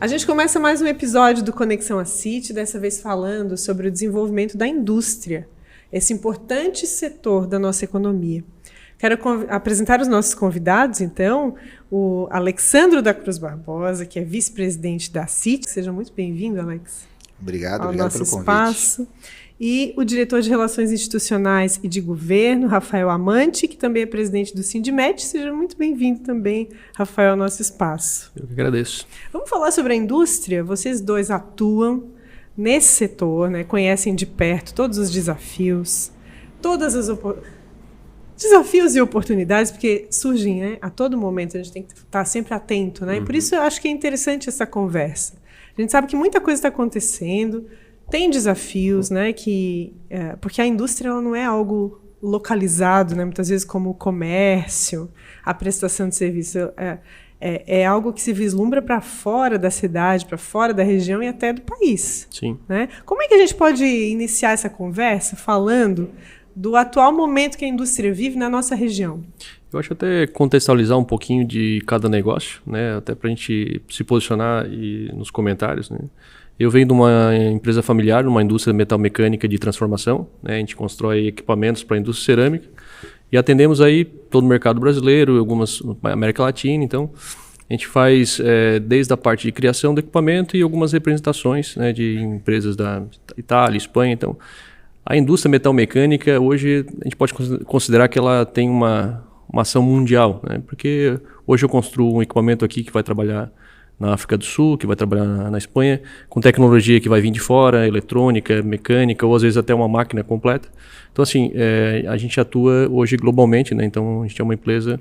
A gente começa mais um episódio do Conexão Asset, dessa vez falando sobre o desenvolvimento da indústria, esse importante setor da nossa economia. Quero apresentar os nossos convidados, então, o Alexandro da Cruz Barbosa, que é vice-presidente da Asset. Seja muito bem-vindo, Alex. Obrigado pelo convite. Espaço. E o diretor de Relações Institucionais e de Governo, Rafael Amante, que também é presidente do Sindimet. Seja muito bem-vindo também, Rafael, ao nosso espaço. Eu que agradeço. Vamos falar sobre a indústria? Vocês dois atuam nesse setor, né? Conhecem de perto todos os desafios, desafios e oportunidades, porque surgem, né? A todo momento, a gente tem que estar sempre atento, né? E por isso eu acho que é interessante essa conversa. A gente sabe que muita coisa está acontecendo, tem desafios, né? Porque a indústria ela não é algo localizado, né? Muitas vezes como o comércio, a prestação de serviço. É algo que se vislumbra para fora da cidade, para fora da região e até do país. Sim. Né? Como é que a gente pode iniciar essa conversa falando do atual momento que a indústria vive na nossa região? Eu acho até contextualizar um pouquinho de cada negócio, né? Até para a gente se posicionar nos comentários, né? Eu venho de uma empresa familiar, uma indústria metalmecânica de transformação, né? A gente constrói equipamentos para a indústria cerâmica e atendemos aí todo o mercado brasileiro, algumas na América Latina. Então, a gente faz desde a parte de criação do equipamento e algumas representações, né, de empresas da Itália, Espanha. Então, a indústria metalmecânica, hoje, a gente pode considerar que ela tem uma ação mundial, né? Porque hoje eu construo um equipamento aqui que vai trabalhar na África do Sul, que vai trabalhar na Espanha, com tecnologia que vai vir de fora, eletrônica, mecânica, ou às vezes até uma máquina completa. Então, assim, a gente atua hoje globalmente, né? Então, a gente é uma empresa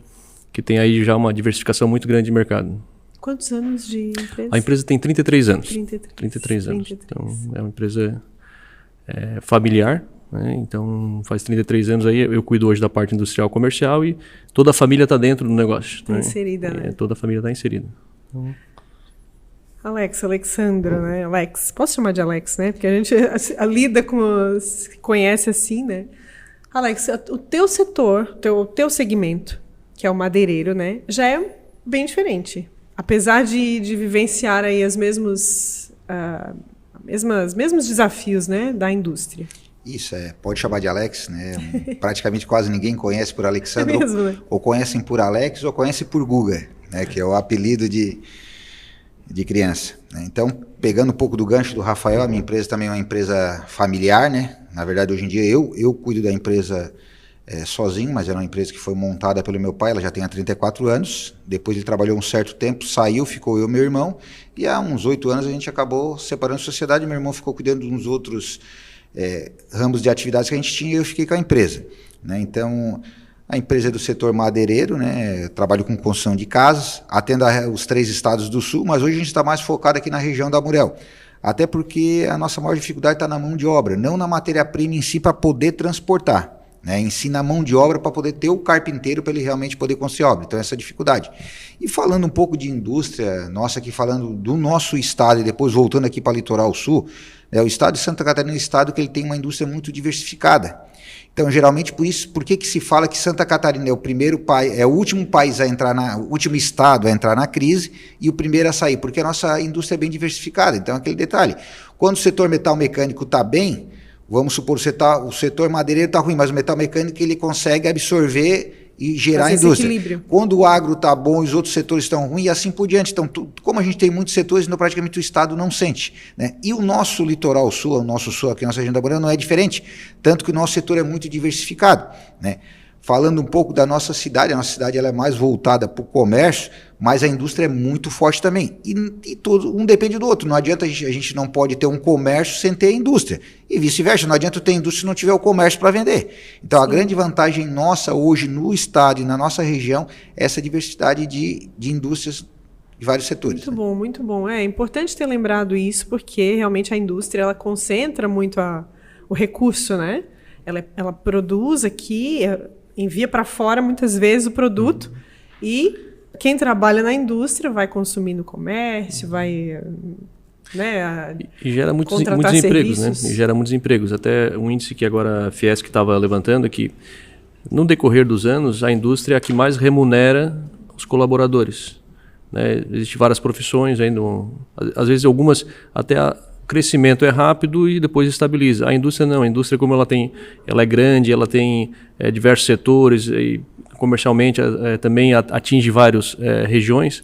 que tem aí já uma diversificação muito grande de mercado. Quantos anos de empresa? A empresa tem 33 anos. 33 anos. Então, é uma empresa familiar, né? Então, faz 33 anos aí, eu cuido hoje da parte industrial comercial e toda a família está dentro do negócio. Está inserida, né? Toda a família está inserida. Então, Alexandro, né? Alex, posso chamar de Alex, né? Porque a gente lida conhece assim, né? Alex, o teu setor, o teu segmento, que é o madeireiro, né? Já é bem diferente. Apesar de vivenciar aí os mesmos desafios, né? Da indústria. Isso, pode chamar de Alex, né? Praticamente quase ninguém conhece por Alexandro. É mesmo, né? Ou conhecem por Alex ou conhecem por Guga, né? Que é o apelido de criança, né? Então, pegando um pouco do gancho do Rafael, a minha empresa também é uma empresa familiar, né? Na verdade, hoje em dia eu cuido da empresa sozinho, mas era uma empresa que foi montada pelo meu pai, ela já tem há 34 anos, depois ele trabalhou um certo tempo, saiu, ficou eu e meu irmão, e há uns 8 anos a gente acabou separando a sociedade, meu irmão ficou cuidando de uns outros ramos de atividades que a gente tinha e eu fiquei com a empresa, né? Então, a empresa é do setor madeireiro, né? Eu trabalho com construção de casas, atendo os 3 estados do sul, mas hoje a gente está mais focado aqui na região da Amurel. Até porque a nossa maior dificuldade está na mão de obra, não na matéria-prima em si para poder transportar, né? Em si na mão de obra para poder ter o carpinteiro para ele realmente poder construir obra. Então essa é a dificuldade. E falando um pouco de indústria, nossa aqui falando do nosso estado e depois voltando aqui para o litoral sul, o estado de Santa Catarina é um estado que ele tem uma indústria muito diversificada. Então, geralmente, por que se fala que Santa Catarina é o último país a entrar o último estado a entrar na crise e o primeiro a sair? Porque a nossa indústria é bem diversificada. Então, aquele detalhe. Quando o setor metal mecânico está bem, vamos supor o setor madeireiro está ruim, mas o metal mecânico ele consegue absorver e gerar indústria. Equilíbrio. Quando o agro está bom e os outros setores estão ruins, e assim por diante. Então, como a gente tem muitos setores, então praticamente o Estado não sente, né? E o nosso litoral sul, o nosso sul aqui, a nossa região da Bahia, não é diferente. Tanto que o nosso setor é muito diversificado, né? Falando um pouco da nossa cidade, a nossa cidade ela é mais voltada para o comércio, mas a indústria é muito forte também. E tudo, um depende do outro. Não adianta a gente não pode ter um comércio sem ter indústria. E vice-versa, não adianta ter indústria se não tiver o comércio para vender. Então, a grande vantagem nossa hoje no estado e na nossa região é essa diversidade de indústrias de vários setores. Muito bom, muito bom. É importante ter lembrado isso, porque realmente a indústria ela concentra muito o recurso, né? Ela produz aqui, envia para fora muitas vezes o produto e quem trabalha na indústria vai consumir no comércio, vai, né, e gera muitos contratar empregos, né? serviços. E gera muitos empregos. Até um índice que agora a Fiesc estava levantando é que no decorrer dos anos a indústria é a que mais remunera os colaboradores. né? Existem várias profissões ainda, às vezes algumas até o crescimento é rápido e depois estabiliza. A indústria não, a indústria como ela é grande, ela tem diversos setores e comercialmente também atinge várias regiões.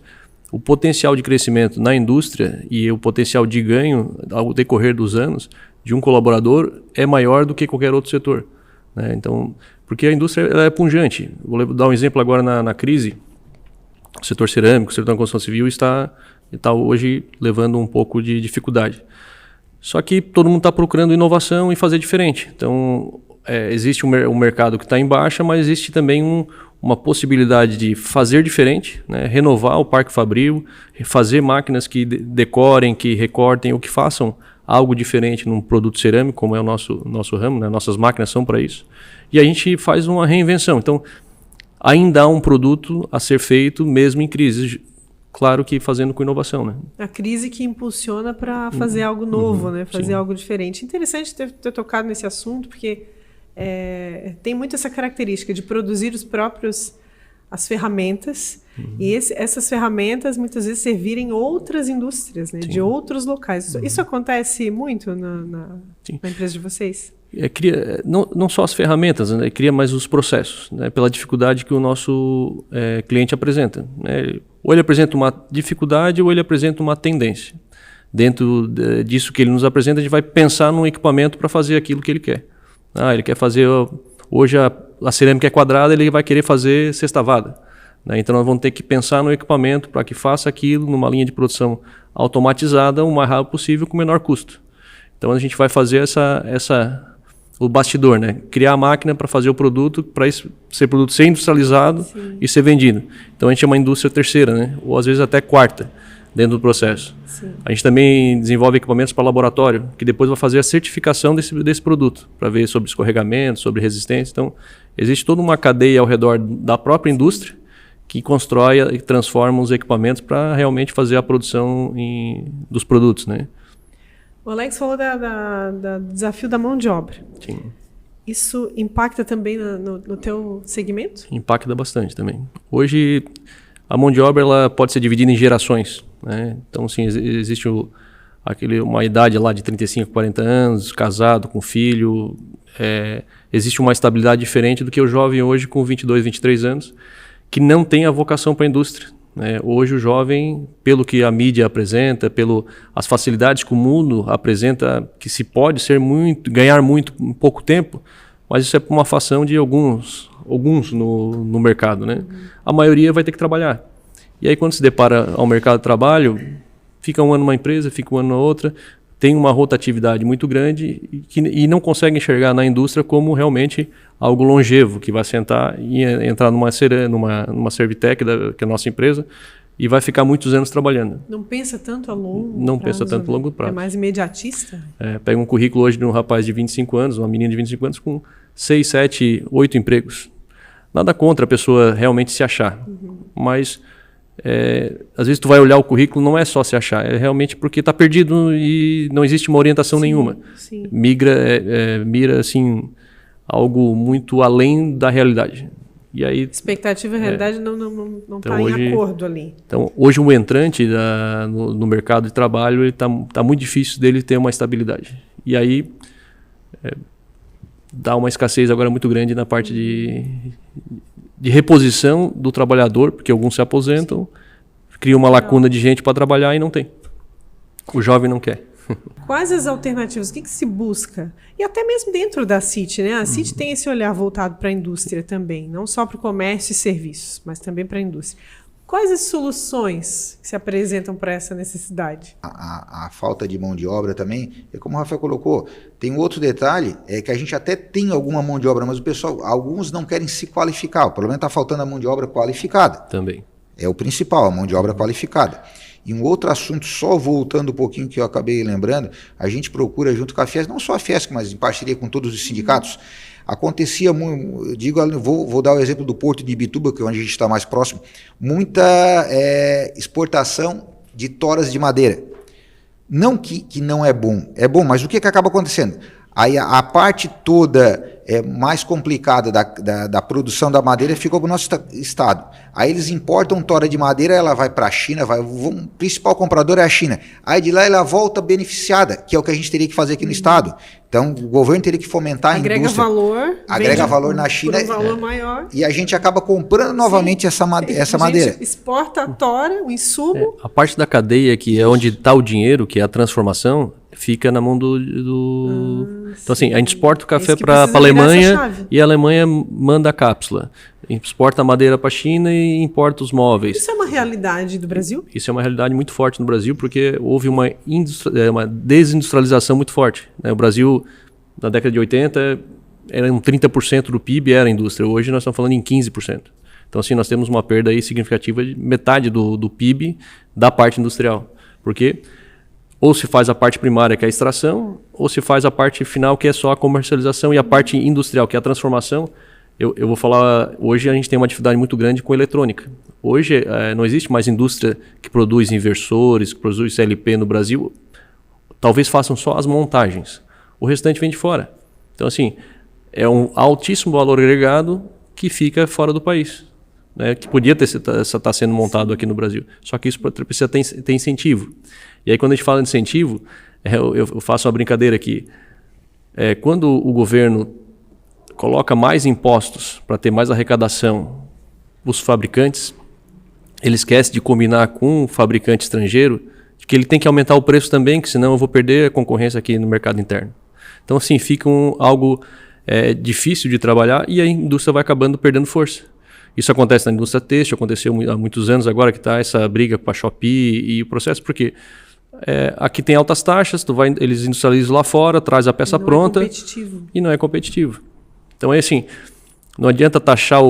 O potencial de crescimento na indústria e o potencial de ganho ao decorrer dos anos de um colaborador é maior do que qualquer outro setor, né? Então, porque a indústria ela é pujante. Vou dar um exemplo agora na crise. O setor cerâmico, o setor da construção civil está hoje levando um pouco de dificuldade. Só que todo mundo está procurando inovação e fazer diferente. Então, existe um mercado que está em baixa, mas existe também uma possibilidade de fazer diferente, né? Renovar o parque fabril, fazer máquinas que decorem, que recortem ou que façam algo diferente num produto cerâmico, como é o nosso ramo, né? Nossas máquinas são para isso. E a gente faz uma reinvenção. Então, ainda há um produto a ser feito mesmo em crise. Claro que fazendo com inovação, né? A crise que impulsiona para fazer algo novo, né? Fazer algo diferente. Interessante ter tocado nesse assunto, porque tem muito essa característica de produzir as ferramentas, e essas ferramentas muitas vezes servirem outras indústrias, né? De outros locais. Isso acontece muito na empresa de vocês? Não só as ferramentas, né? Cria mais os processos, né? Pela dificuldade que o nosso cliente apresenta, né? Ou ele apresenta uma dificuldade ou ele apresenta uma tendência. Dentro disso que ele nos apresenta, a gente vai pensar num equipamento para fazer aquilo que ele quer. Ele quer fazer, hoje a cerâmica é quadrada, ele vai querer fazer sextavada, né? Então nós vamos ter que pensar no equipamento para que faça aquilo numa linha de produção automatizada o mais rápido possível com o menor custo. Então a gente vai fazer o bastidor, né? Criar a máquina para fazer o produto, para ser produto ser industrializado e ser vendido. Então a gente é uma indústria terceira, né? Ou às vezes até quarta dentro do processo. Sim. A gente também desenvolve equipamentos para laboratório, que depois vai fazer a certificação desse produto, para ver sobre escorregamento, sobre resistência. Então existe toda uma cadeia ao redor da própria indústria que constrói e transforma os equipamentos para realmente fazer a produção dos produtos, né? O Alex falou do desafio da mão de obra. Sim. Isso impacta também no teu segmento? Impacta bastante também. Hoje, a mão de obra ela pode ser dividida em gerações, né? Então, sim, existe uma idade lá de 35, 40 anos, casado, com filho. Existe uma estabilidade diferente do que o jovem hoje com 22, 23 anos, que não tem a vocação para a indústria. Hoje o jovem, pelo que a mídia apresenta, as facilidades que o mundo apresenta, que se pode ganhar muito em pouco tempo, mas isso é por uma fação de alguns no mercado, né? A maioria vai ter que trabalhar. E aí quando se depara ao mercado de trabalho, fica um ano numa empresa, fica um ano na outra, tem uma rotatividade muito grande e não consegue enxergar na indústria como realmente algo longevo, que vai sentar e entrar numa Servitec, que é a nossa empresa, e vai ficar muitos anos trabalhando. Não pensa tanto a longo prazo? Não pensa tanto a longo prazo. É mais imediatista? Pega um currículo hoje de um rapaz de 25 anos, uma menina de 25 anos, com 6, 7, 8 empregos. Nada contra a pessoa realmente se achar, mas às vezes tu vai olhar o currículo, não é só se achar, é realmente porque está perdido e não existe uma orientação nenhuma. Sim. Mira assim, algo muito além da realidade. E aí, expectativa e realidade não está em acordo ali. Então, hoje o entrante no mercado de trabalho está muito difícil dele ter uma estabilidade. E aí dá uma escassez agora muito grande na parte de reposição do trabalhador, porque alguns se aposentam, cria uma lacuna de gente para trabalhar e não tem. O jovem não quer. Quais as alternativas? O que se busca? E até mesmo dentro da CIT, né? A CIT tem esse olhar voltado para a indústria também, não só para o comércio e serviços, mas também para a indústria. Quais as soluções que se apresentam para essa necessidade? A falta de mão de obra também, é como o Rafael colocou, tem um outro detalhe, é que a gente até tem alguma mão de obra, mas o pessoal, alguns não querem se qualificar, pelo menos está faltando a mão de obra qualificada. Também. É o principal, a mão de obra qualificada. E um outro assunto, só voltando um pouquinho que eu acabei lembrando, a gente procura junto com a Fiesc, não só a Fiesc, mas em parceria com todos os sindicatos, acontecia muito, vou dar o exemplo do Porto de Ibituba, que é onde a gente está mais próximo, muita exportação de toras de madeira. Não que não é bom, mas o que acaba acontecendo? Aí a parte toda mais complicada da produção da madeira ficou para o nosso estado. Aí eles importam tora de madeira, ela vai para a China, o principal comprador é a China. Aí de lá ela volta beneficiada, que é o que a gente teria que fazer aqui no estado. Então o governo teria que fomentar a indústria. Agrega valor na China. Por um valor maior. E a gente acaba comprando novamente essa madeira. A gente exporta a tora, o insumo. A parte da cadeia, que é onde está o dinheiro, que é a transformação, fica na mão então assim, a gente exporta o café para a Alemanha e a Alemanha manda a cápsula. Exporta a madeira para a China e importa os móveis. Isso é uma realidade do Brasil? Isso é uma realidade muito forte no Brasil, porque houve uma desindustrialização muito forte. O Brasil, na década de 80, era 30% do PIB era indústria. Hoje nós estamos falando em 15%. Então assim, nós temos uma perda aí significativa de metade do PIB da parte industrial. Porque ou se faz a parte primária, que é a extração, ou se faz a parte final, que é só a comercialização, e a parte industrial, que é a transformação. Eu vou falar, hoje a gente tem uma dificuldade muito grande com eletrônica. Hoje não existe mais indústria que produz inversores, que produz CLP no Brasil. Talvez façam só as montagens. O restante vem de fora. Então, assim, é um altíssimo valor agregado que fica fora do país, né? Que podia estar sendo montado aqui no Brasil. Só que isso precisa ter incentivo. E aí, quando a gente fala de incentivo, eu faço uma brincadeira aqui. Quando o governo coloca mais impostos para ter mais arrecadação os fabricantes, ele esquece de combinar com o fabricante estrangeiro que ele tem que aumentar o preço também, que senão eu vou perder a concorrência aqui no mercado interno. Então, assim, fica algo difícil de trabalhar e a indústria vai acabando perdendo força. Isso acontece na indústria têxtil, aconteceu há muitos anos agora que está essa briga com a Shopee e o processo, porque aqui tem altas taxas, eles industrializam lá fora, traz a peça pronta e não é competitivo. Então é assim, não adianta taxar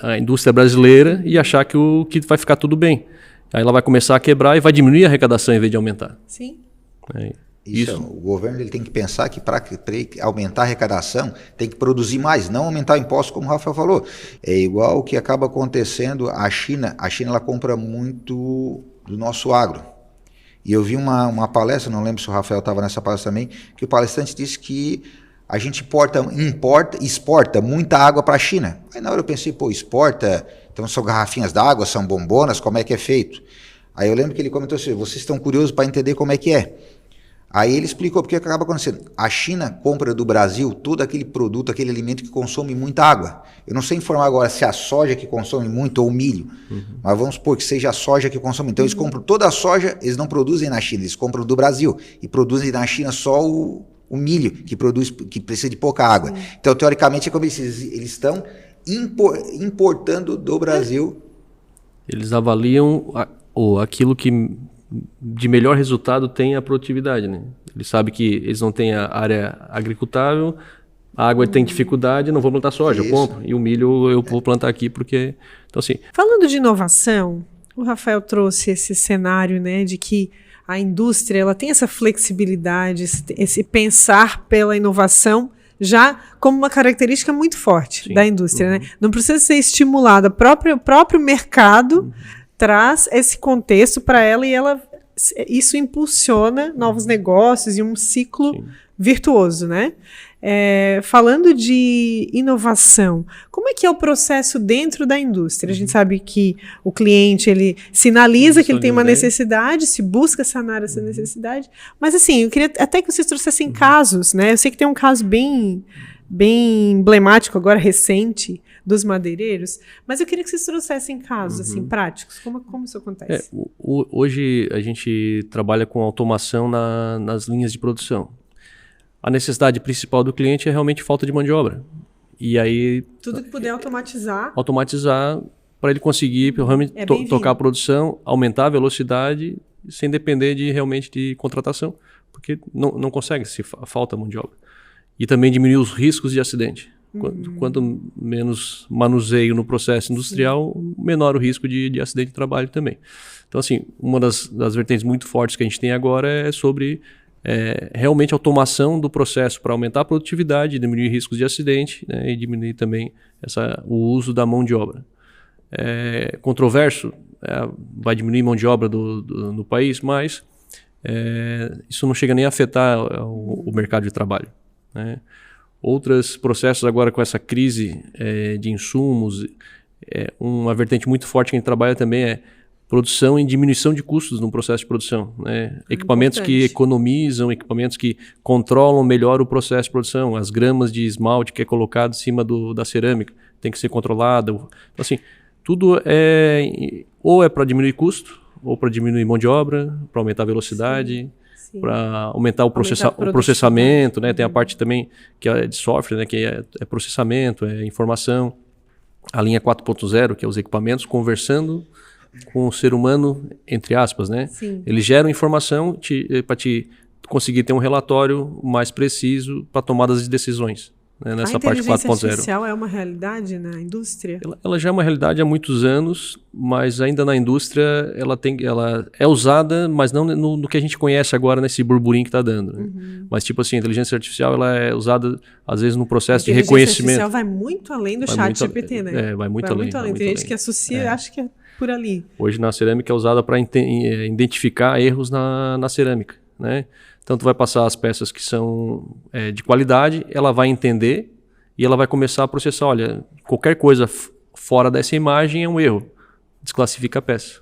a indústria brasileira e achar que vai ficar tudo bem. Aí ela vai começar a quebrar e vai diminuir a arrecadação em vez de aumentar. Sim. O governo ele tem que pensar que para aumentar a arrecadação tem que produzir mais, não aumentar o imposto, como o Rafael falou. É igual o que acaba acontecendo a China ela compra muito do nosso agro. E eu vi uma palestra, não lembro se o Rafael estava nessa palestra também, que o palestrante disse que a gente exporta muita água para a China. Aí na hora eu pensei, exporta, então são garrafinhas d'água, são bombonas, como é que é feito? Aí eu lembro que ele comentou assim, vocês estão curiosos para entender como é que é. Aí ele explicou porque acaba acontecendo. A China compra do Brasil todo aquele produto, aquele alimento que consome muita água. Eu não sei informar agora se é a soja que consome muito ou o milho, mas vamos supor que seja a soja que consome. Então eles compram toda a soja, eles não produzem na China, eles compram do Brasil e produzem na China só o milho, que precisa de pouca água. Então, teoricamente, é como eles estão importando do Brasil. Eles avaliam aquilo que de melhor resultado tem a produtividade, né? Eles sabem que eles não têm a área agricultável, a água tem dificuldade, não vou plantar soja, eu compro. E o milho eu vou plantar aqui porque... Então, assim... Falando de inovação, o Rafael trouxe esse cenário, né, de que a indústria ela tem essa flexibilidade, esse pensar pela inovação já como uma característica muito forte da indústria. Né? Não precisa ser estimulada. O próprio mercado traz esse contexto para ela e isso impulsiona novos negócios e um ciclo virtuoso, né? Falando de inovação, como é que é o processo dentro da indústria? A gente sabe que o cliente ele sinaliza que ele tem uma necessidade, se busca sanar essa necessidade, mas assim, eu queria até que vocês trouxessem casos, né? Eu sei que tem um caso bem emblemático agora, recente, dos madeireiros, mas eu queria que vocês trouxessem casos assim, práticos. Como isso acontece? Hoje a gente trabalha com automação nas linhas de produção. A necessidade principal do cliente é realmente falta de mão de obra. E aí... Tudo que puder automatizar. Automatizar para ele conseguir realmente tocar a produção, aumentar a velocidade, sem depender realmente de contratação. Porque não consegue, se falta mão de obra. E também diminuir os riscos de acidente. Quanto menos manuseio no processo industrial, menor o risco de acidente de trabalho também. Então, assim, uma das vertentes muito fortes que a gente tem agora é sobre... realmente automação do processo para aumentar a produtividade, diminuir riscos de acidente, né, e diminuir também o uso da mão de obra. Controverso, vai diminuir mão de obra no país, mas isso não chega nem a afetar o mercado de trabalho, né? Outros processos agora com essa crise de insumos, uma vertente muito forte que a gente trabalha também é produção e diminuição de custos no processo de produção, né? Equipamentos que economizam, equipamentos que controlam melhor o processo de produção, as gramas de esmalte que é colocado em cima da cerâmica tem que ser controlada. Então, assim, tudo ou é para diminuir custo, ou para diminuir mão de obra, para aumentar a velocidade, para aumentar o processamento, né? Tem a parte também que é de software, né? Que é processamento, é informação. A linha 4.0, que é os equipamentos conversando com o ser humano, entre aspas, né? Sim. Eles geram informação para te conseguir ter um relatório mais preciso para tomadas de decisões, né? Nessa parte 4.0. A inteligência artificial é uma realidade na indústria? Ela já é uma realidade há muitos anos, mas ainda na indústria ela é usada, mas não no que a gente conhece agora nesse burburinho que está dando, né? Mas tipo assim, a inteligência artificial ela é usada às vezes no processo de reconhecimento. A inteligência artificial vai muito além do chat GPT, né? Vai muito além. Tem gente que associa, acha que é por ali. Hoje na cerâmica é usada para identificar erros na cerâmica, né? Então tu vai passar as peças que são de qualidade, ela vai entender e ela vai começar a processar, olha, qualquer coisa fora dessa imagem é um erro, desclassifica a peça.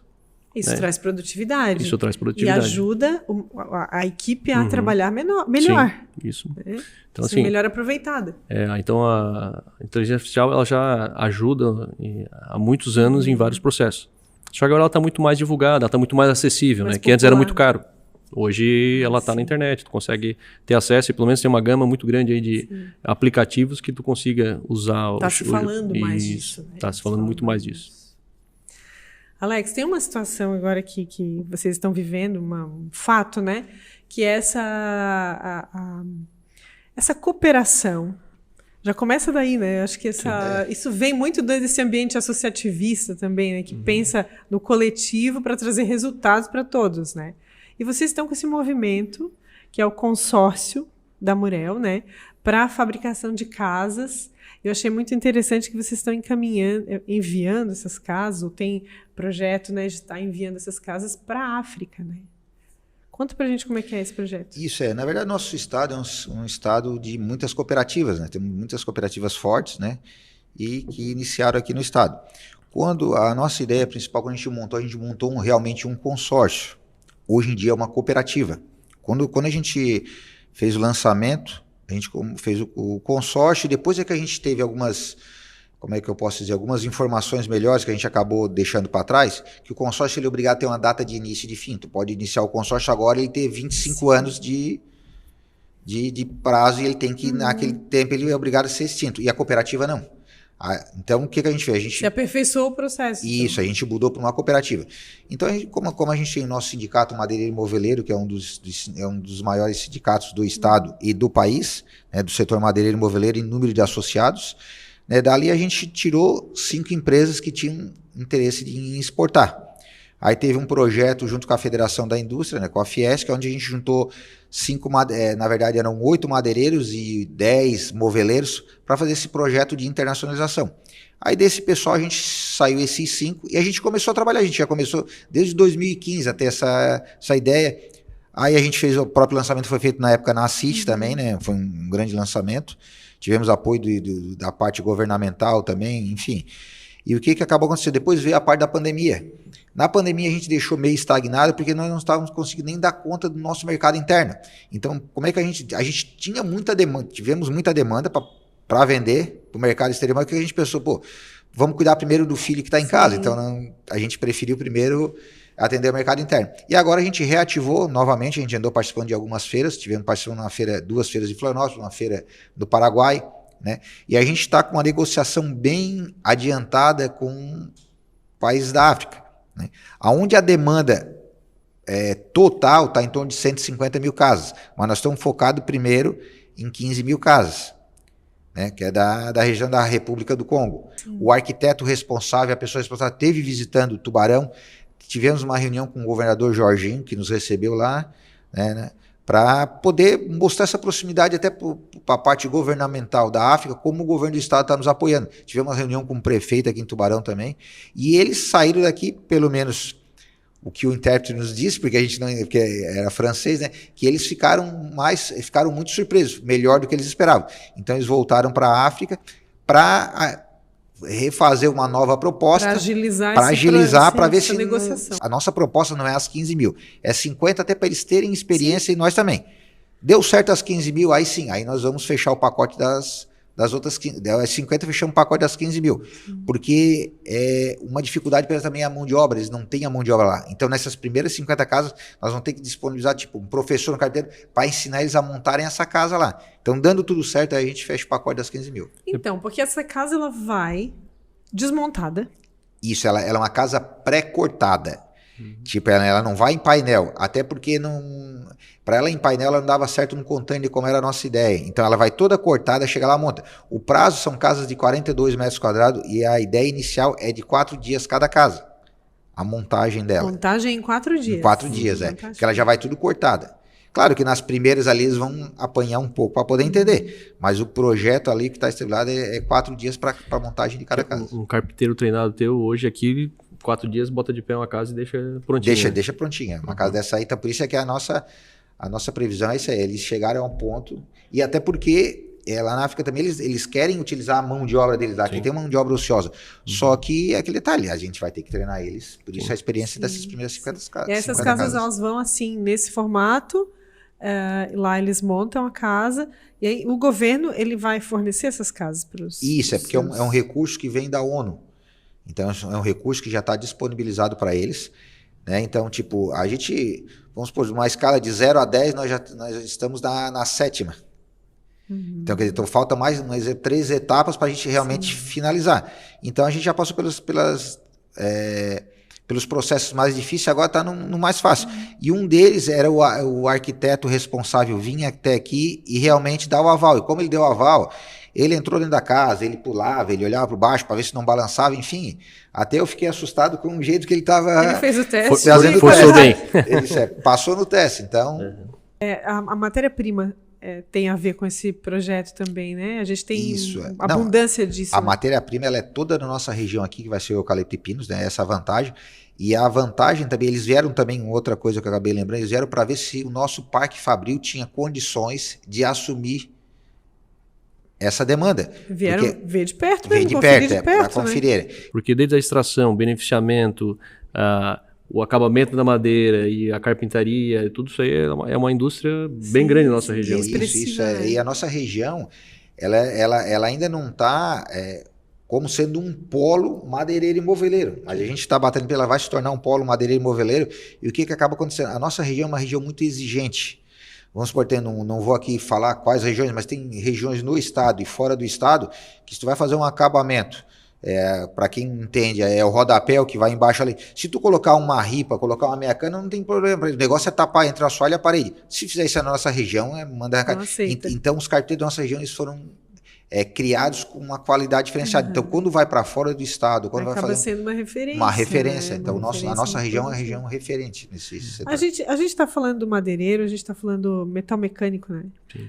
Isso traz produtividade. Isso traz produtividade. E ajuda a equipe a trabalhar melhor. Sim, isso. Então, assim, melhor aproveitada. Então a inteligência artificial ela já ajuda há muitos anos em vários processos. Só que agora ela está muito mais divulgada, ela está muito mais acessível, né? Que antes era muito caro. Hoje ela está na internet, tu consegue ter acesso e pelo menos tem uma gama muito grande aí de aplicativos que tu consiga usar. Está se falando mais disso. Está se falando muito mais disso. Alex, tem uma situação agora que vocês estão vivendo, um fato, né? Que é essa cooperação. Já começa daí, né? Acho que isso vem muito desse ambiente associativista também, né? Que pensa no coletivo para trazer resultados para todos, né? E vocês estão com esse movimento, que é o consórcio da Murel, né? Para a fabricação de casas. Eu achei muito interessante que vocês estão enviando essas casas, ou tem projeto, né, de estar enviando essas casas para a África, né? Conta pra gente como é que é esse projeto. Isso na verdade, nosso estado é um estado de muitas cooperativas, né? Temos muitas cooperativas fortes, né? E que iniciaram aqui no estado. Quando a nossa ideia principal, quando a gente montou realmente um consórcio. Hoje em dia é uma cooperativa. Quando a gente fez o lançamento, a gente fez o consórcio, e depois é que a gente teve algumas informações melhores que a gente acabou deixando para trás, que o consórcio ele é obrigado a ter uma data de início e de fim. Tu pode iniciar o consórcio agora e ele ter 25 anos de prazo, e ele tem que, naquele tempo, ele é obrigado a ser extinto. E a cooperativa não. Então, o que a gente fez? Você aperfeiçoou o processo. Isso, então. A gente mudou para uma cooperativa. Então, como a gente tem o nosso sindicato madeireiro e moveleiro, que é um dos maiores sindicatos do estado e do país, né, do setor madeireiro e moveleiro em número de associados, né, dali a gente tirou 5 empresas que tinham interesse em exportar. Aí teve um projeto junto com a Federação da Indústria, né, com a Fiesc, onde a gente juntou 5, na verdade eram 8 madeireiros e 10 moveleiros para fazer esse projeto de internacionalização. Aí desse pessoal a gente saiu esses 5 e a gente começou a trabalhar. A gente já começou desde 2015 a ter essa ideia. Aí a gente fez, o próprio lançamento foi feito na época na Assist também, né? Foi um grande lançamento. Tivemos apoio da parte governamental também, enfim. E o que acabou acontecendo? Depois veio a parte da pandemia. Na pandemia a gente deixou meio estagnado porque nós não estávamos conseguindo nem dar conta do nosso mercado interno. Então, como é que a gente tinha muita demanda, tivemos muita demanda para vender para o mercado exterior, mas que a gente pensou, vamos cuidar primeiro do filho que está em casa. Então, a gente preferiu primeiro atender o mercado interno. E agora a gente reativou novamente, a gente andou participando de algumas feiras, tivemos participando numa feira, 2 feiras de Florianópolis, uma feira do Paraguai, né? E a gente está com uma negociação bem adiantada com países da África, né? Onde a demanda total está em torno de 150 mil casas, mas nós estamos focados primeiro em 15 mil casas, né? Que é da região da República do Congo. O arquiteto responsável, a pessoa responsável, esteve visitando Tubarão. Tivemos uma reunião com o governador Jorginho, que nos recebeu lá, né, para poder mostrar essa proximidade até para a parte governamental da África, como o governo do estado está nos apoiando. Tivemos uma reunião com o prefeito aqui em Tubarão também, e eles saíram daqui, pelo menos o que o intérprete nos disse, porque a gente não, porque era francês, né? Que eles ficaram muito surpresos, melhor do que eles esperavam. Então eles voltaram para a África para refazer uma nova proposta, para agilizar, para ver se negociação. A nossa proposta não é as 15 mil, é 50 até para eles terem experiência e nós também. Deu certo as 15 mil, aí sim, aí nós vamos fechar o pacote das outras 15, 50 fechamos o pacote das 15 mil, porque uma dificuldade para eles também é a mão de obra, eles não têm a mão de obra lá. Então nessas primeiras 50 casas, nós vamos ter que disponibilizar tipo um professor no carteiro para ensinar eles a montarem essa casa lá. Então dando tudo certo, aí a gente fecha o pacote das 15 mil. Então, porque essa casa ela vai desmontada. Isso, ela é uma casa pré-cortada. Tipo, ela não vai em painel, até porque para ela em painel ela não dava certo no container como era a nossa ideia. Então ela vai toda cortada, chega lá, monta. O prazo são casas de 42 metros quadrados e a ideia inicial é de 4 dias cada casa. A montagem dela. Montagem em 4 dias. Em 4 dias, porque ela já vai tudo cortada. Claro que nas primeiras ali eles vão apanhar um pouco para poder entender, mas o projeto ali que está estipulado é 4 dias para montagem de cada casa. Um carpinteiro treinado teu hoje aqui, 4 dias, bota de pé uma casa e deixa prontinha. Deixa prontinha. Uma casa dessa aí, então por isso é que a nossa previsão é isso aí, eles chegarem a um ponto, e até porque lá na África também eles querem utilizar a mão de obra deles lá, que tem mão de obra ociosa. Só que é aquele detalhe, a gente vai ter que treinar eles, por isso a experiência dessas primeiras 50 casas. E essas casas elas vão assim, nesse formato. Lá eles montam a casa e aí o governo ele vai fornecer essas casas para os... Isso, é porque é um recurso que vem da ONU. Então é um recurso que já está disponibilizado para eles, né? Então, tipo, a gente, vamos supor, uma escala de 0 a 10, nós estamos na 7ª. Então, quer dizer, então falta mais 3 etapas para a gente realmente finalizar. Então a gente já passou pelos processos mais difíceis, agora está no mais fácil. E um deles era o arquiteto responsável vir até aqui e realmente dar o aval. E como ele deu o aval, ele entrou dentro da casa, ele pulava, ele olhava para baixo para ver se não balançava, enfim. Até eu fiquei assustado com o jeito que ele estava... Ele fez o teste. Forçou bem. Ele passou no teste, então... A matéria-prima tem a ver com esse projeto também, né? A gente tem abundância disso. A matéria-prima ela é toda na nossa região aqui, que vai ser o eucalipto e pinos, né? Essa é a vantagem. E a vantagem também, eles vieram também, outra coisa que eu acabei lembrando, eles vieram para ver se o nosso parque fabril tinha condições de assumir essa demanda. Vieram ver de perto mesmo, para conferir. Porque desde a extração, beneficiamento, o acabamento da madeira e a carpintaria, tudo isso aí é uma indústria bem grande na nossa região. Isso. E a nossa região, ela ainda não está como sendo um polo madeireiro e moveleiro. Mas a gente está batendo ela vai se tornar um polo madeireiro e moveleiro. E o que acaba acontecendo? A nossa região é uma região muito exigente. Vamos supor, não vou aqui falar quais regiões, mas tem regiões no estado e fora do estado que se tu vai fazer um acabamento, para quem entende, é o rodapé que vai embaixo ali. Se tu colocar uma ripa, colocar uma meia-cana, não tem problema. O negócio é tapar entre o assoalho e a parede. Se fizer isso na nossa região, mandar... Então, os carteiros da nossa região eles foram criados com uma qualidade diferenciada. Então, quando vai para fora do estado, quando acaba vai fazer sendo uma referência. Uma referência. Né? Então, a nossa região é uma região referente nesse setor. A gente está falando do madeireiro, a gente está falando do metal mecânico, né? Sim.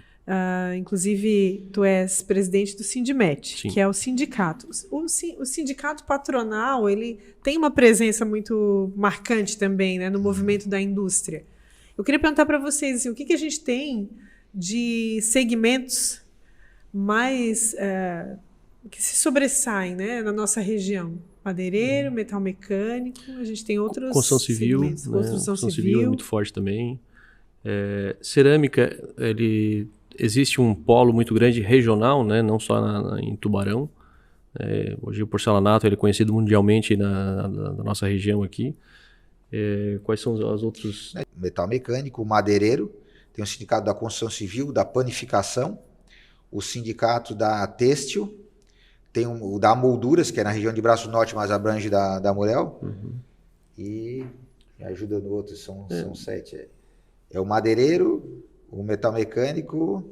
Inclusive, tu és presidente do Sindimet, Sim. que é o sindicato. O sindicato patronal, ele tem uma presença muito marcante também, né, no movimento da indústria. Eu queria perguntar para vocês, assim, o que a gente tem de segmentos mais que se sobressaem, né, na nossa região? Madeireiro, metal mecânico, a gente tem outros construção civil, né? Construção civil é muito forte também. Cerâmica, existe um polo muito grande regional, né? Não só em Tubarão. Hoje o porcelanato ele é conhecido mundialmente na nossa região aqui. Quais são os outros? Metal mecânico, madeireiro, tem o sindicato da construção civil, da panificação, o sindicato da têxtil, tem o da molduras, que é na região de Braço Norte, mas abrange da Murel, e me ajuda no outro, são 7. É o madeireiro, o metal mecânico,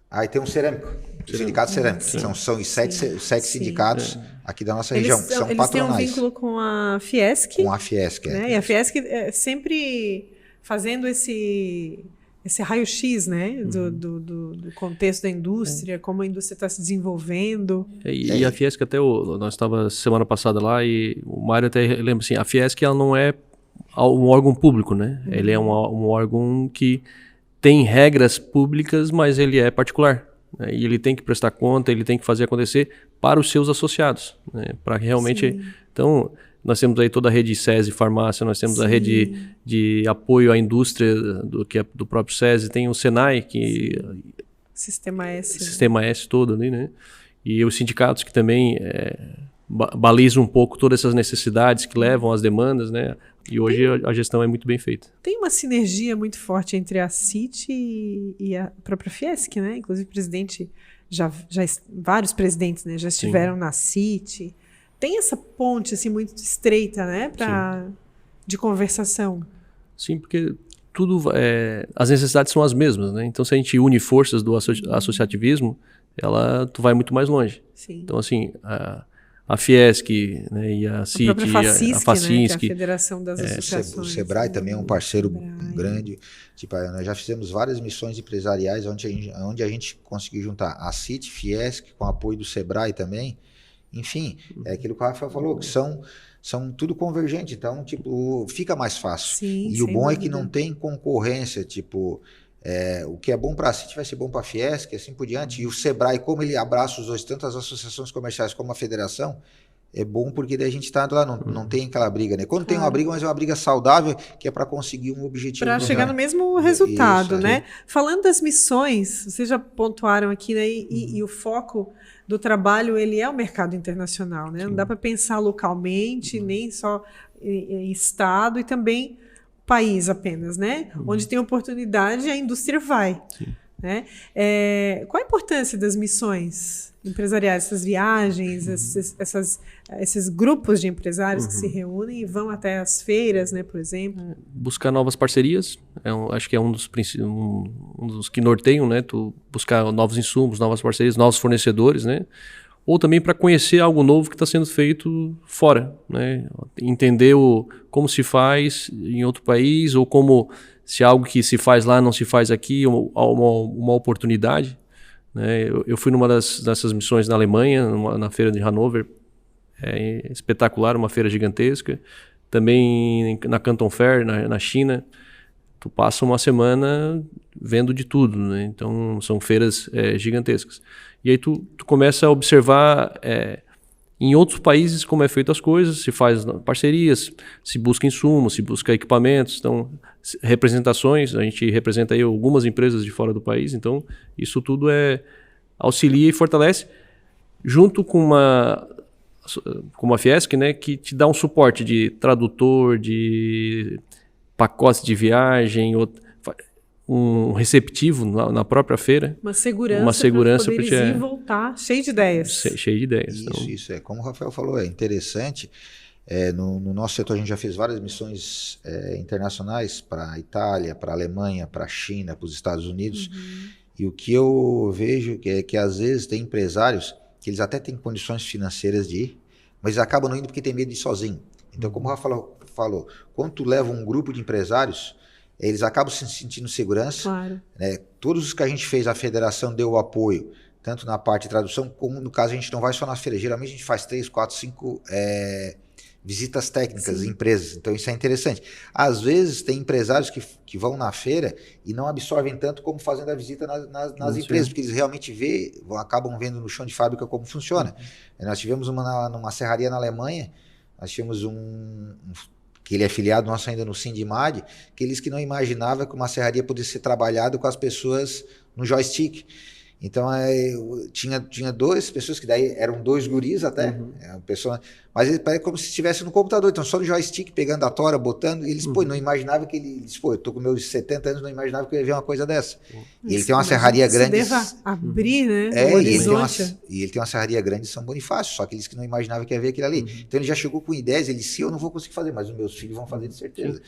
aí tem um cerâmico, o sindicato cerâmico. São os 7 sindicatos aqui da nossa região, que são patronais. Eles têm um vínculo com a Fiesc. Com a Fiesc, né? E a Fiesc sempre fazendo esse raio-x, né, do contexto da indústria, como a indústria está se desenvolvendo. E a Fiesc até, nós estava semana passada lá e o Mário até lembra assim, a Fiesc ela não é um órgão público, né? Ele é um órgão que tem regras públicas, mas ele é particular. Né? E ele tem que prestar conta, ele tem que fazer acontecer para os seus associados, né? Para realmente... Sim. Então, nós temos aí toda a rede SESI Farmácia, nós temos a rede de apoio à indústria, que é do próprio SESI, tem o Senai, que... Sistema S. Sistema S todo ali, né? E os sindicatos que também balizam um pouco todas essas necessidades que levam às demandas, né? E hoje a gestão é muito bem feita. Tem uma sinergia muito forte entre a CIT e a própria Fiesc, né? Inclusive o presidente, vários presidentes, né, já estiveram na CIT. Tem essa ponte assim, muito estreita, né, de conversação. Sim, porque as necessidades são as mesmas, né? Então, se a gente une forças do associativismo, tu vai muito mais longe. Sim. Então, assim, a Fiesc, né, e a CIT, a Facinski, né, que é a Federação das Associações. O Sebrae também é um parceiro grande. Tipo, nós já fizemos várias missões empresariais onde a gente conseguiu juntar a CIT, Fiesc, com apoio do Sebrae também. Enfim, é aquilo que o Rafael falou, que são tudo convergente, então, tipo, fica mais fácil. Sim, e o bom é que não tem concorrência, tipo, o que é bom para a CIT vai ser bom para a Fiesc, assim por diante. E o Sebrae, como ele abraça os dois, tanto as associações comerciais como a federação, é bom porque daí a gente está lá, não tem aquela briga, né? Quando tem uma briga, mas é uma briga saudável, que é para conseguir um objetivo. Para chegar no mesmo resultado, Isso, né? Falando das missões, vocês já pontuaram aqui, né? E o foco do trabalho, ele é o mercado internacional, né? Sim. Não dá para pensar localmente, nem só em estado, e também país apenas, né? Onde tem oportunidade, a indústria vai. Sim. Né? Qual a importância das missões empresariais, essas viagens, esses grupos de empresários que se reúnem e vão até as feiras, né, por exemplo? Buscar novas parcerias, acho que é um dos que norteiam, né? Tu buscar novos insumos, novas parcerias, novos fornecedores, né? Ou também para conhecer algo novo que está sendo feito fora, né? Entender como se faz em outro país, ou como se algo que se faz lá não se faz aqui, uma oportunidade. Né? Eu fui numa dessas missões na Alemanha, na feira de Hannover, espetacular, uma feira gigantesca. Também na Canton Fair, na China, tu passa uma semana vendo de tudo, né? Então são feiras gigantescas. E aí tu começa a observar em outros países como é feito as coisas, se faz parcerias, se busca insumos, se busca equipamentos, então representações, a gente representa aí algumas empresas de fora do país, então isso tudo auxilia e fortalece, junto com uma Fiesc, né, que te dá um suporte de tradutor, de pacotes de viagem, um receptivo na própria feira. Uma segurança para poder ir e voltar cheio de ideias. Cheio de ideias. Isso é. Como o Rafael falou, é interessante. No nosso setor a gente já fez várias missões internacionais para a Itália, para a Alemanha, para a China, para os Estados Unidos. E o que eu vejo é que às vezes tem empresários que eles até têm condições financeiras de ir, mas eles acabam não indo porque tem medo de ir sozinho. Então, como o Rafael falou, quando tu leva um grupo de empresários, eles acabam se sentindo segurança. Claro. Né? Todos os que a gente fez, a federação deu o apoio, tanto na parte de tradução, como no caso a gente não vai só nas feiras. Geralmente a gente faz 3, 4, 5 visitas técnicas em empresas. Então isso é interessante. Às vezes tem empresários que vão na feira e não absorvem tanto como fazendo a visita nas empresas, porque eles realmente acabam vendo no chão de fábrica como funciona. Nós tivemos numa serraria na Alemanha, nós tínhamos que ele é afiliado nosso ainda no Sindimad, que eles que não imaginavam que uma serraria pudesse ser trabalhada com as pessoas no joystick. Então, tinha duas pessoas, que daí eram 2 guris até, mas parece como se estivesse no computador, então só no joystick, pegando a tora, botando, e eles, não imaginavam que eu tô com meus 70 anos, não imaginava que eu ia ver uma coisa dessa. E ele tem uma serraria grande... deva abrir, né, o horizonte. E ele tem uma serraria grande de São Bonifácio, só que eles que não imaginavam que ia ver aquilo ali. Então ele já chegou com ideias, ele disse, eu não vou conseguir fazer, mas os meus filhos vão fazer de certeza.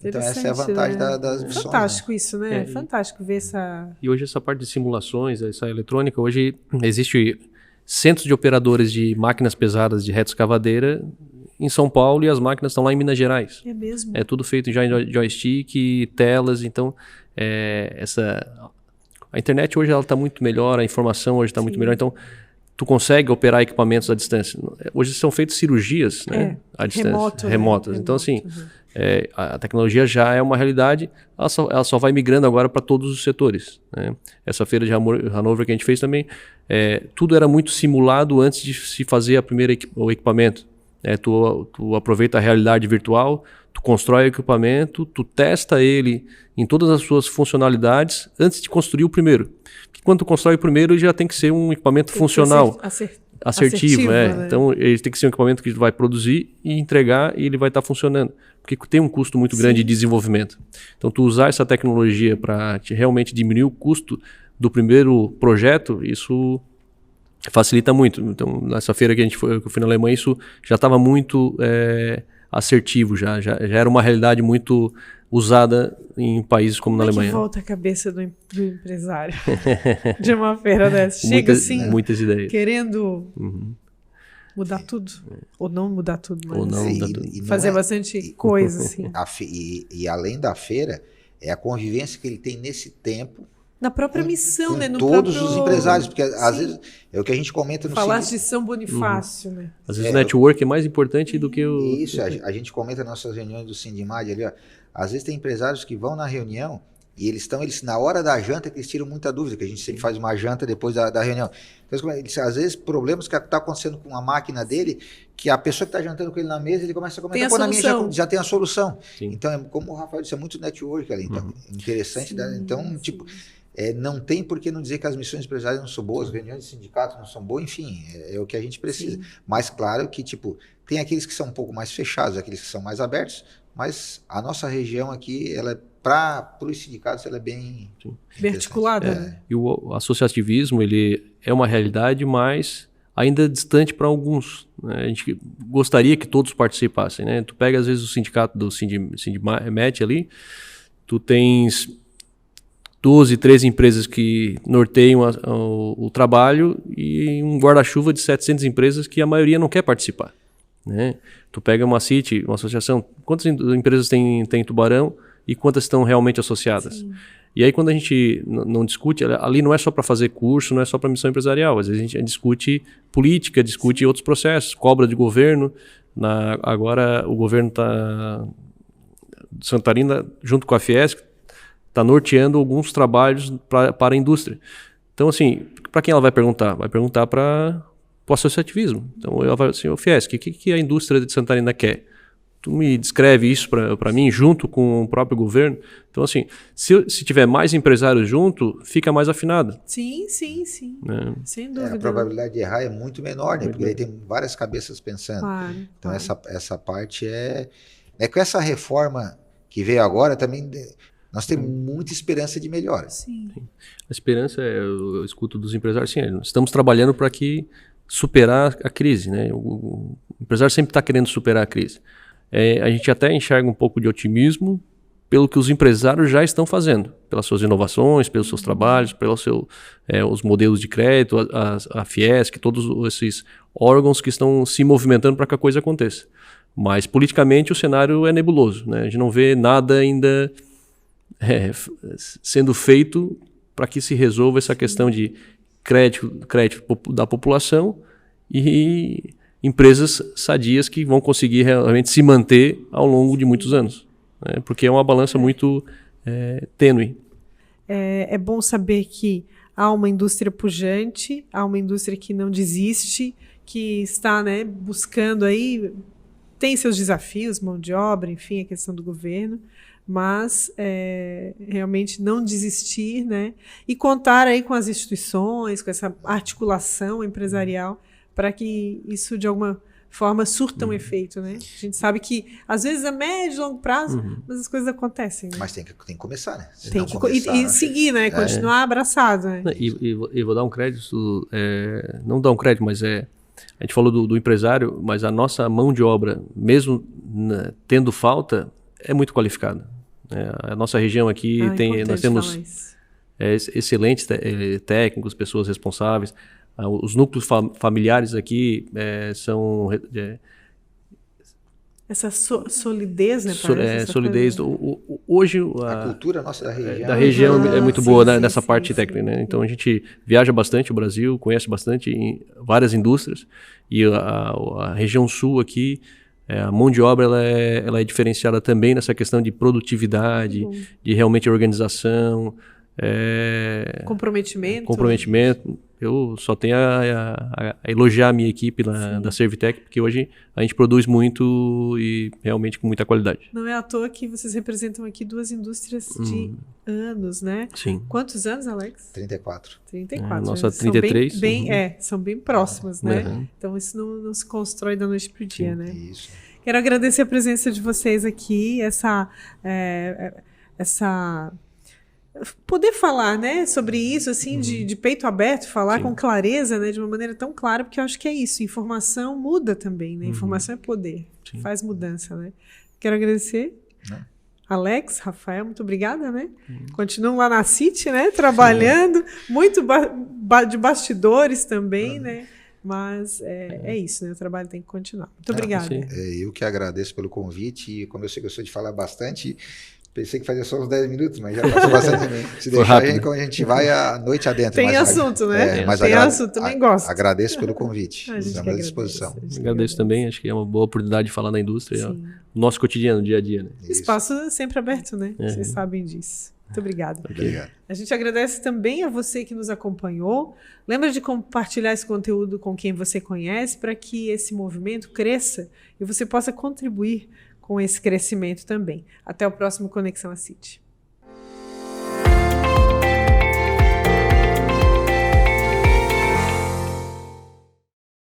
Então essa é a vantagem, né, das missões. Fantástico, né? Isso, né? Fantástico ver essa... E hoje essa parte de simulações, essa eletrônica, hoje existe centros de operadores de máquinas pesadas de retroescavadeira em São Paulo, e as máquinas estão lá em Minas Gerais. É mesmo? É tudo feito já em joystick, telas, então A internet hoje está muito melhor, a informação hoje está muito melhor, então tu consegue operar equipamentos à distância. Hoje são feitas cirurgias, né, à distância, remotas. Então, assim, a tecnologia já é uma realidade, ela só vai migrando agora para todos os setores, né? Essa feira de Hannover que a gente fez também, tudo era muito simulado antes de se fazer o equipamento. Tu aproveita a realidade virtual, tu constrói o equipamento, tu testa ele em todas as suas funcionalidades antes de construir o primeiro. Porque quando tu constrói o primeiro, já tem que ser um equipamento funcional, assertivo, né? Então, ele tem que ser um equipamento que tu vai produzir e entregar e ele vai estar funcionando. Porque tem um custo muito grande de desenvolvimento. Então, tu usar essa tecnologia para realmente diminuir o custo do primeiro projeto, isso facilita muito. Então, nessa feira que que eu fui na Alemanha, isso já estava muito assertivo, já era uma realidade muito usada em países como na Alemanha. Que volta a cabeça do empresário de uma feira dessa? Chega assim, muitas ideias, querendo mudar tudo, ou não mudar tudo, mas ou não mudar tudo. E fazer bastante coisa assim. E além da feira, é a convivência que ele tem nesse tempo na própria missão, né? No todos os empresários, porque às vezes é o que a gente comenta no Falaste de São Bonifácio, né? Às vezes o network é mais importante do que o... Isso, a gente comenta nas nossas reuniões do Sindimad ali, ó. Às vezes tem empresários que vão na reunião e eles na hora da janta que eles tiram muita dúvida, que a gente sempre faz uma janta depois da reunião. Então, às vezes, problemas que está acontecendo com a máquina dele, que a pessoa que está jantando com ele na mesa, ele começa a comentar, pô, na minha já tem a solução. Sim. Então, como o Rafael disse, é muito network ali, então, interessante. Então, tipo... não tem por que não dizer que as missões empresariais não são boas, as reuniões de sindicato não são boas, enfim, é o que a gente precisa. Sim. Mas claro que, tipo, tem aqueles que são um pouco mais fechados, aqueles que são mais abertos, mas a nossa região aqui, ela para os sindicatos, ela é bem articulada. Né? E o associativismo, ele é uma realidade, mas ainda distante para alguns, né? A gente gostaria que todos participassem, né? Tu pega, às vezes, o sindicato do Sindimat ali, tu tens 12, 13 empresas que norteiam o trabalho e um guarda-chuva de 700 empresas que a maioria não quer participar, né? Tu pega uma CIT, uma associação, quantas empresas tem em Tubarão e quantas estão realmente associadas? Sim. E aí quando a gente não discute, ali não é só para fazer curso, não é só para missão empresarial, às vezes a gente discute política, discute outros processos, cobra de governo. Agora o governo de Santa Catarina, junto com a Fiesc, está norteando alguns trabalhos para a indústria. Então, assim, para quem ela vai perguntar? Vai perguntar para o associativismo. Então, ela vai assim, o Fiesc, o que a indústria de Santa Catarina quer? Tu me descreve isso para mim, junto com o próprio governo? Então, assim, se tiver mais empresários junto, fica mais afinado. Sim. Né? Sem dúvida. A probabilidade de errar é muito menor, né? Porque aí tem várias cabeças pensando. Claro, então, essa parte com essa reforma que veio agora também... Nós temos muita esperança de melhora. Sim. A esperança, eu escuto dos empresários, sim, estamos trabalhando para superar a crise, né? O empresário sempre está querendo superar a crise. A gente até enxerga um pouco de otimismo pelo que os empresários já estão fazendo, pelas suas inovações, pelos seus trabalhos, pelos os modelos de crédito, a Fiesc, todos esses órgãos que estão se movimentando para que a coisa aconteça. Mas politicamente o cenário é nebuloso, né? A gente não vê nada ainda sendo feito para que se resolva essa questão de crédito da população e empresas sadias que vão conseguir realmente se manter ao longo de muitos anos, né? Porque é uma balança muito tênue. É bom saber que há uma indústria pujante, há uma indústria que não desiste, que está, né, buscando aí, tem seus desafios, mão de obra, enfim, a questão do governo, mas realmente não desistir, né? E contar aí com as instituições, com essa articulação empresarial, para que isso de alguma forma surta um efeito, né? A gente sabe que às vezes é médio e longo prazo, mas as coisas acontecem, né? Mas tem que começar, né? Tem que começar, seguir, né? Continuar abraçado, né? E vou dar um crédito, não dar um crédito, mas a gente falou do empresário, mas a nossa mão de obra, mesmo tendo falta, é muito qualificada. A nossa região aqui nós temos excelentes técnicos, pessoas responsáveis. Os núcleos familiares aqui são... essa solidez, né? Solidez. O hoje A cultura nossa da região é muito boa, né, nessa parte sim, técnica, né? Então a gente viaja bastante o Brasil, conhece bastante em várias indústrias e a região sul aqui, a mão de obra ela é diferenciada também nessa questão de produtividade, de realmente organização, comprometimento. Eu só tenho a elogiar a minha equipe da Servitec, porque hoje a gente produz muito e realmente com muita qualidade. Não é à toa que vocês representam aqui 2 indústrias de anos, né? Sim. Quantos anos, Alex? 34. 34. Nossa, 33. São bem próximas, né? Uhum. Então isso não se constrói da noite pro dia, né? Isso. Quero agradecer a presença de vocês aqui, essa poder falar, né, sobre isso, assim, de peito aberto, falar com clareza, né, de uma maneira tão clara, porque eu acho que é isso, informação muda também, né, informação é poder, faz mudança, né. Quero agradecer, Alex, Rafael, muito obrigada, né, continuam lá na City, né, trabalhando, muito de bastidores também, né, mas é isso, né, o trabalho tem que continuar. Muito obrigada. Eu que agradeço pelo convite, e como eu sei que eu sou de falar bastante, pensei que fazia só uns 10 minutos, mas já passou bastante também. Se deixar, a gente vai a noite adentro. Tem assunto, né? Mas tem assunto, também gosto. Agradeço pelo convite. Estamos à disposição. Agradeço também, acho que é uma boa oportunidade de falar da indústria, o nosso cotidiano, dia a dia. Né? Espaço sempre aberto, né? Vocês sabem disso. Muito obrigada. Obrigado. A gente agradece também a você que nos acompanhou. Lembra de compartilhar esse conteúdo com quem você conhece para que esse movimento cresça e você possa contribuir com esse crescimento também. Até o próximo Conexão à City.